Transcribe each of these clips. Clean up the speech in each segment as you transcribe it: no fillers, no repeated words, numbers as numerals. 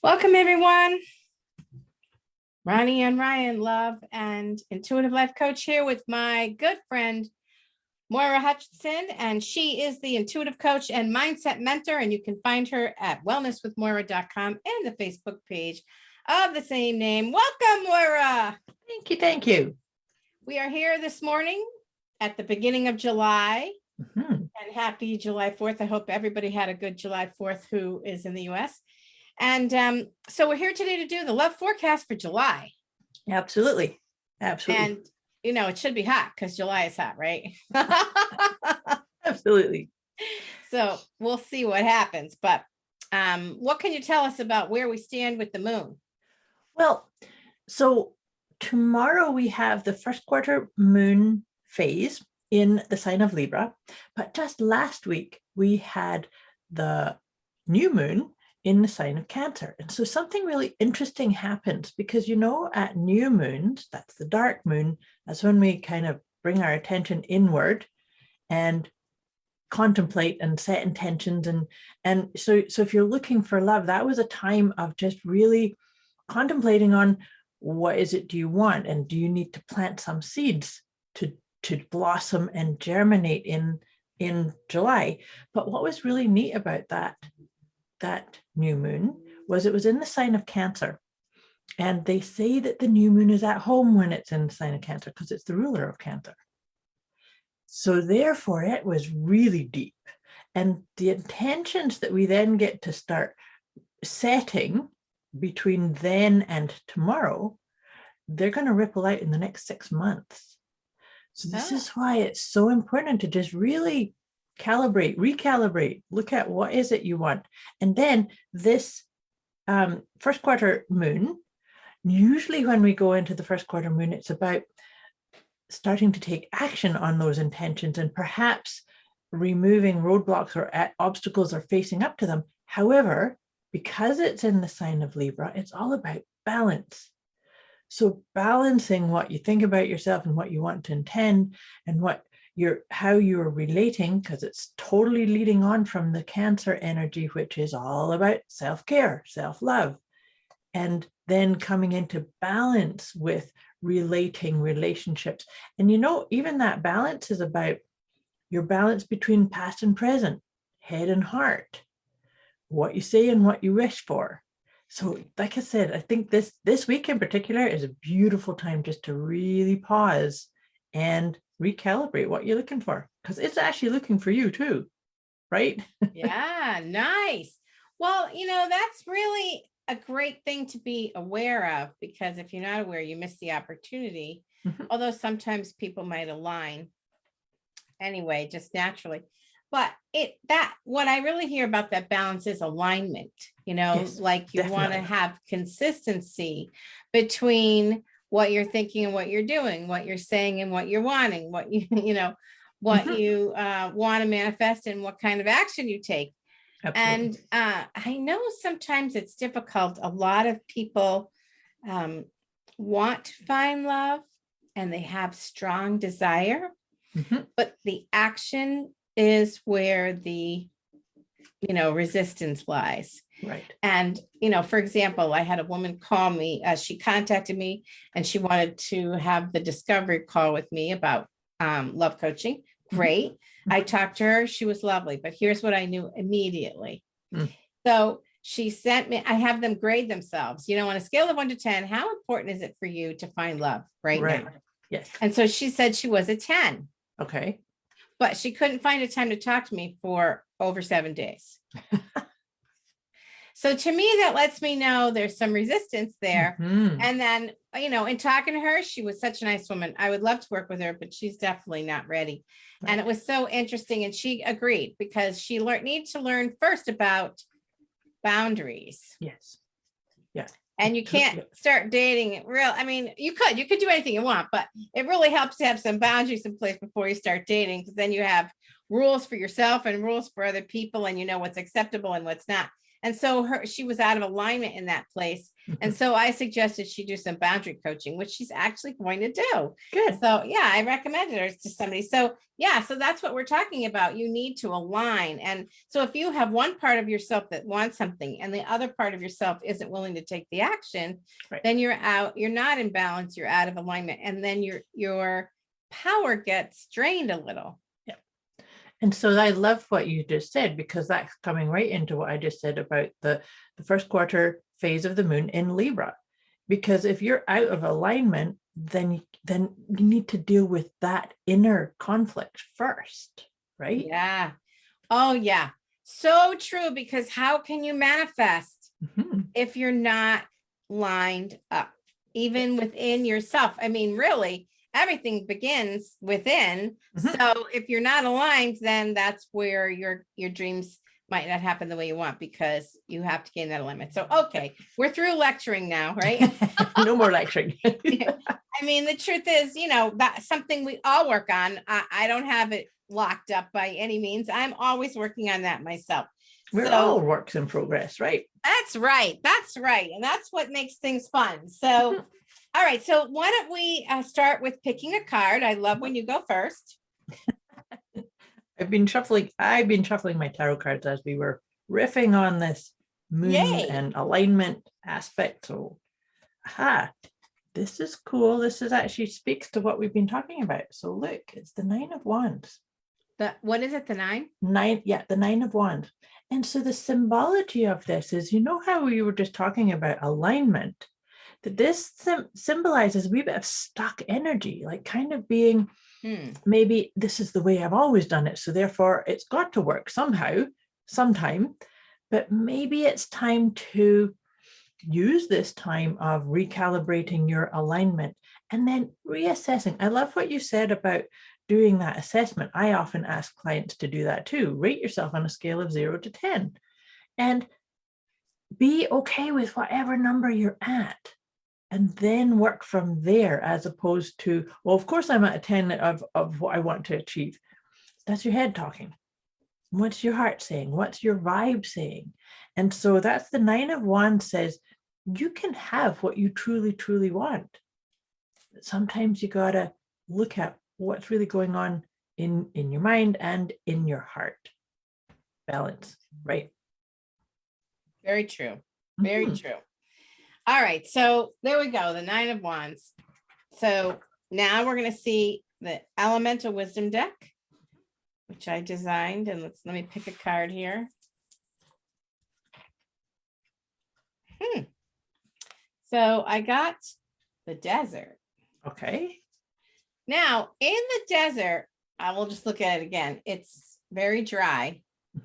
Welcome, everyone. Ronnie and Ryan, love and intuitive life coach here with my good friend, Moira Hutchinson, and she is the intuitive coach and mindset mentor, and you can find her at wellnesswithmoira.com and the Facebook page of the same name. Welcome, Moira. Thank you. Thank you. We are here this morning at the beginning of July, and happy July 4th. I hope everybody had a good July 4th who is in the U.S. And so we're here today to do the love forecast for July. Absolutely. Absolutely. And, it should be hot because July is hot, right? Absolutely. So we'll see what happens. But what can you tell us about where we stand with the moon? Well, so tomorrow we have the first quarter moon phase in the sign of Libra. But just last week, we had the new moon in the sign of Cancer. And so something really interesting happens because, at new moons, that's the dark moon, that's when we kind of bring our attention inward and contemplate and set intentions. And so if you're looking for love, that was a time of just really contemplating on what is it do you want? And do you need to plant some seeds to blossom and germinate in July? But what was really neat about that new moon was it was in the sign of Cancer. And they say that the new moon is at home when it's in the sign of Cancer because it's the ruler of Cancer. So therefore, it was really deep. And the intentions that we then get to start setting between then and tomorrow, they're going to ripple out in the next 6 months. So this is why it's so important to just really recalibrate, look at what is it you want. And then this first quarter moon, usually when we go into the first quarter moon, it's about starting to take action on those intentions and perhaps removing roadblocks or obstacles or facing up to them. However, because it's in the sign of Libra, it's all about balance. So balancing what you think about yourself and what you want to intend and how you're relating, because it's totally leading on from the Cancer energy, which is all about self-care, self-love, and then coming into balance with relating relationships. And even that balance is about your balance between past and present, head and heart, what you say and what you wish for. So like I said, I think this week in particular is a beautiful time just to really pause and recalibrate what you're looking for, because it's actually looking for you too, right? Yeah, nice. Well, that's really a great thing to be aware of, because if you're not aware, you miss the opportunity. Although sometimes people might align anyway, just naturally. But what I really hear about that balance is alignment, Yes, like you want to definitely. have consistency between what you're thinking and what you're doing, what you're saying and what you're wanting, what you want to manifest and what kind of action you take. Absolutely. And I know sometimes it's difficult. A lot of people want to find love and they have strong desire, but the action is where the resistance lies. Right. And for example, I had a woman call me. She contacted me and she wanted to have the discovery call with me about love coaching. Great. I talked to her. She was lovely. But here's what I knew immediately. So she sent me, I have them grade themselves, on a scale of 1 to 10, how important is it for you to find love right now? Yes. And so she said she was a 10. Okay. But she couldn't find a time to talk to me for over 7 days. So to me, that lets me know there's some resistance there. And then, in talking to her, she was such a nice woman. I would love to work with her, but she's definitely not ready. Right. And it was so interesting. And she agreed because she needs to learn first about boundaries. Yes. Yeah. And you can't start dating you could do anything you want, but it really helps to have some boundaries in place before you start dating, because then you have rules for yourself and rules for other people, and you know what's acceptable and what's not. And so she was out of alignment in that place. And so I suggested she do some boundary coaching, which she's actually going to do. Good. So yeah, I recommended her to somebody. So yeah, so that's what we're talking about. You need to align. And so if you have one part of yourself that wants something and the other part of yourself isn't willing to take the action, Right. then you're out, you're not in balance, you're out of alignment. And then your power gets drained a little. And so I love what you just said, because that's coming right into what I just said about the first quarter phase of the moon in Libra. Because if you're out of alignment, then you need to deal with that inner conflict first, right? Yeah. Oh, yeah. So true. Because how can you manifest if you're not lined up, even within yourself? I mean, really, everything begins within. So if you're not aligned, then that's where your dreams might not happen the way you want, because you have to gain that alignment. So, okay, we're through lecturing now, right? No more lecturing. I mean, the truth is, that's something we all work on. I don't have it locked up by any means. I'm always working on that myself. We're all works in progress, right? That's right. That's right. And that's what makes things fun. So, all right. So why don't we start with picking a card? I love when you go first. I've been shuffling my tarot cards as we were riffing on this moon and alignment aspect. So, this is cool. This is actually speaks to what we've been talking about. So look, it's the 9 of Wands. What is it? The 9? 9, yeah, the 9 of Wands. And so the symbology of this is, how we were just talking about alignment, that this symbolizes a wee bit of stuck energy, like kind of being, maybe this is the way I've always done it, so therefore it's got to work somehow, sometime, but maybe it's time to use this time of recalibrating your alignment and then reassessing. I love what you said about doing that assessment. I often ask clients to do that too. Rate yourself on a scale of 0 to 10 and be okay with whatever number you're at, and then work from there, as opposed to, well, of course I'm at a 10 of what I want to achieve. That's your head talking. What's your heart saying? What's your vibe saying? And so that's the 9 of Wands says, you can have what you truly, truly want. But sometimes you got to look at what's really going on in your mind and in your heart. Balance, right? Very true. Very true. All right. So there we go. The 9 of Wands. So now we're going to see the Elemental Wisdom deck, which I designed. And let me pick a card here. So I got the desert. Okay. Now in the desert, I will just look at it again. It's very dry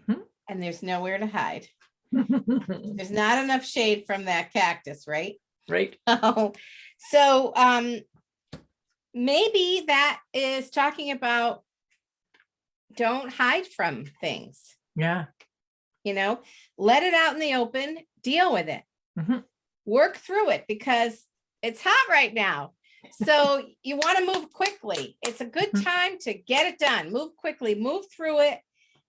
and there's nowhere to hide. There's not enough shade from that cactus, right? Right. So maybe that is talking about don't hide from things. Yeah. Let it out in the open, deal with it. Work through it, because it's hot right now. So you want to move quickly. It's a good time to get it done. Move quickly, move through it,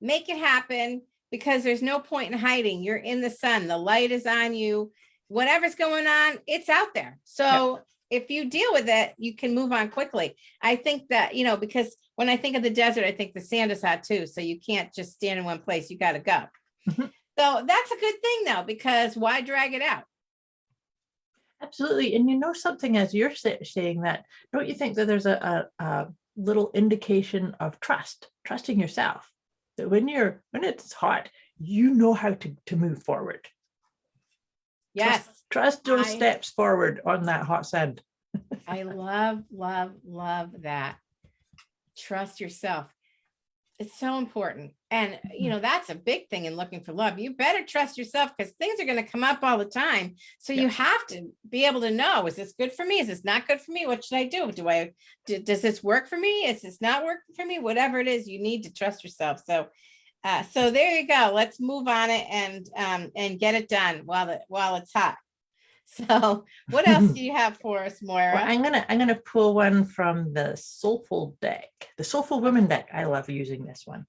make it happen, because there's no point in hiding. You're in the sun. The light is on you. Whatever's going on, it's out there. So if you deal with it, you can move on quickly. I think that, because when I think of the desert, I think the sand is hot too. So you can't just stand in one place. You got to go. So that's a good thing though, because why drag it out? Absolutely. And something, as you're saying that, don't you think that there's a little indication of trusting yourself, that when it's hot, you know how to move forward? Yes. Trust those steps forward on that hot sand. I love that. Trust yourself. It's so important. And, that's a big thing in looking for love. You better trust yourself, because things are going to come up all the time. So you have to be able to know, is this good for me? Is this not good for me? What should I do? Does this work for me? Is this not working for me? Whatever it is, you need to trust yourself. So there you go. Let's move on it and get it done while it's hot. So what else do you have for us, Moira? Well, I'm gonna pull one from the Soulful deck, the Soulful Women deck. I love using this one.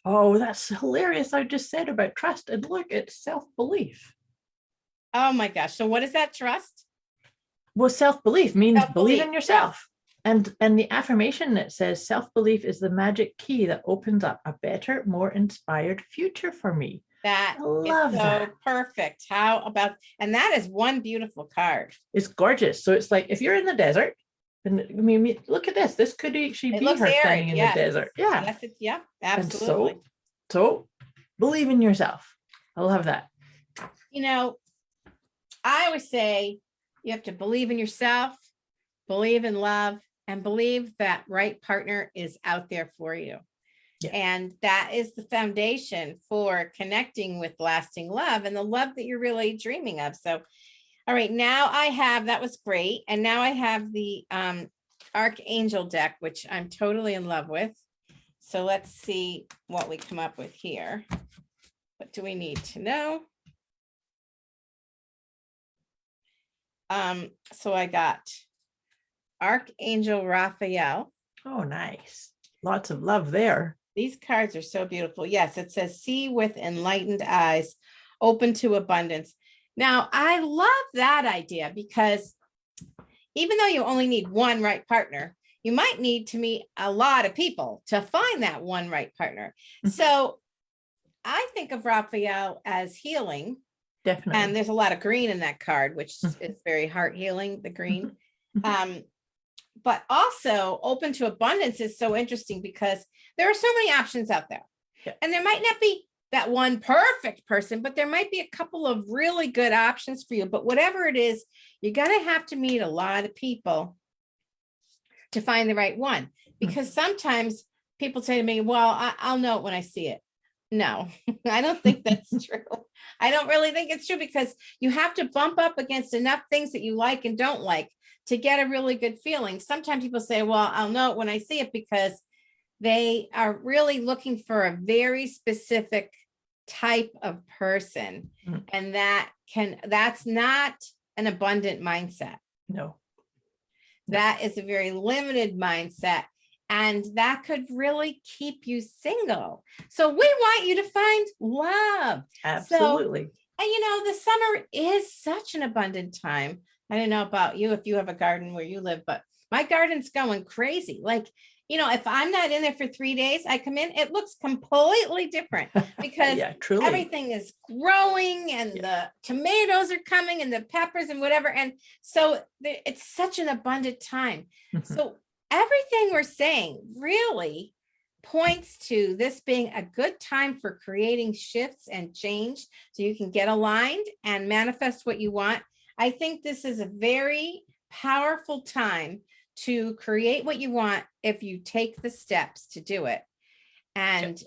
Oh, that's hilarious. I just said about trust. And look, it's self-belief. Oh my gosh. So what is that trust? Well, self-belief means believe Self-belief, in yes. yourself. And the affirmation that says self-belief is the magic key that opens up a better, more inspired future for me. That I is love so that. perfect. How about, and that is one beautiful card. It's gorgeous. So it's like if you're in the desert, and I mean, look at this. This could actually It be looks her arid. standing in the Yes. desert. Yeah. Yes, it's, yeah, And absolutely. so believe in yourself. I love that. You know, I always say you have to believe in yourself, believe in love, and believe that right partner is out there for you. Yeah. And that is the foundation for connecting with lasting love and the love that you're really dreaming of. So, all right, now I have, that was great. And now I have the Archangel deck, which I'm totally in love with. So let's see what we come up with here. What do we need to know? So I got Archangel Raphael. Oh, nice. Lots of love there. These cards are so beautiful. Yes, it says, see with enlightened eyes, open to abundance. Now, I love that idea because even though you only need one right partner, you might need to meet a lot of people to find that one right partner. So I think of Raphael as healing. Definitely. And there's a lot of green in that card, which is very heart healing, the green. But also open to abundance is so interesting because there are so many options out there. Yeah. And there might not be that one perfect person, but there might be a couple of really good options for you. But whatever it is, you're going to have to meet a lot of people to find the right one. Because sometimes people say to me, well, I'll know it when I see it. No, I don't think that's true. I don't really think it's true because you have to bump up against enough things that you like and don't like to get a really good feeling. Sometimes people say, well, I'll know it when I see it because they are really looking for a very specific type of person. And that's not an abundant mindset. No. That is a very limited mindset. And that could really keep you single. So we want you to find love. Absolutely. And the summer is such an abundant time. I don't know about you, if you have a garden where you live, but my garden's going crazy. Like, if I'm not in there for 3 days, I come in, it looks completely different because truly. Everything is growing and the tomatoes are coming and the peppers and whatever. And so it's such an abundant time. So everything we're saying really points to this being a good time for creating shifts and change so you can get aligned and manifest what you want. I think this is a very powerful time to create what you want if you take the steps to do it. And,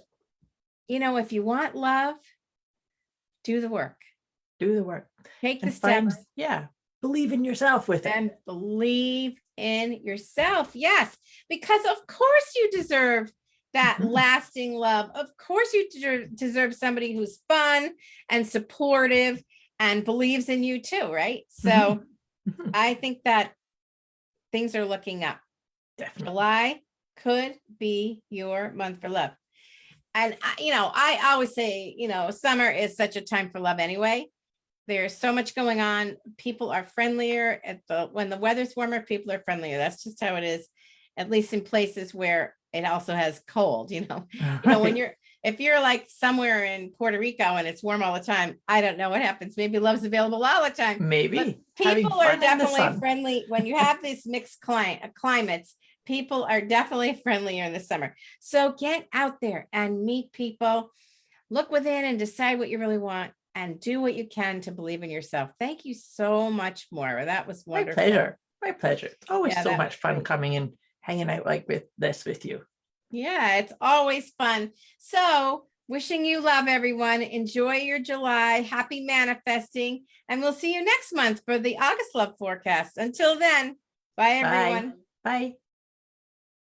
if you want love, do the work. Do the work. Take the steps. Believe in yourself with it. And believe in yourself. Yes, because of course you deserve that lasting love. Of course you deserve somebody who's fun and supportive and believes in you too, right? So I think that things are looking up. Definitely. July could be your month for love. And, I always say, summer is such a time for love anyway. There's so much going on. People are friendlier when the weather's warmer, people are friendlier. That's just how it is, at least in places where it also has cold, if you're like somewhere in Puerto Rico and it's warm all the time, I don't know what happens. Maybe love's available all the time. Maybe. But people are definitely friendly when you have these mixed climates. People are definitely friendlier in the summer. So get out there and meet people, look within and decide what you really want and do what you can to believe in yourself. Thank you so much, Moira. That was wonderful. My pleasure. It's always so much fun coming and hanging out like with you. Yeah, it's always fun. So wishing you love, everyone. Enjoy your July. Happy manifesting. And we'll see you next month for the August love forecast. Until then, bye, everyone. Bye.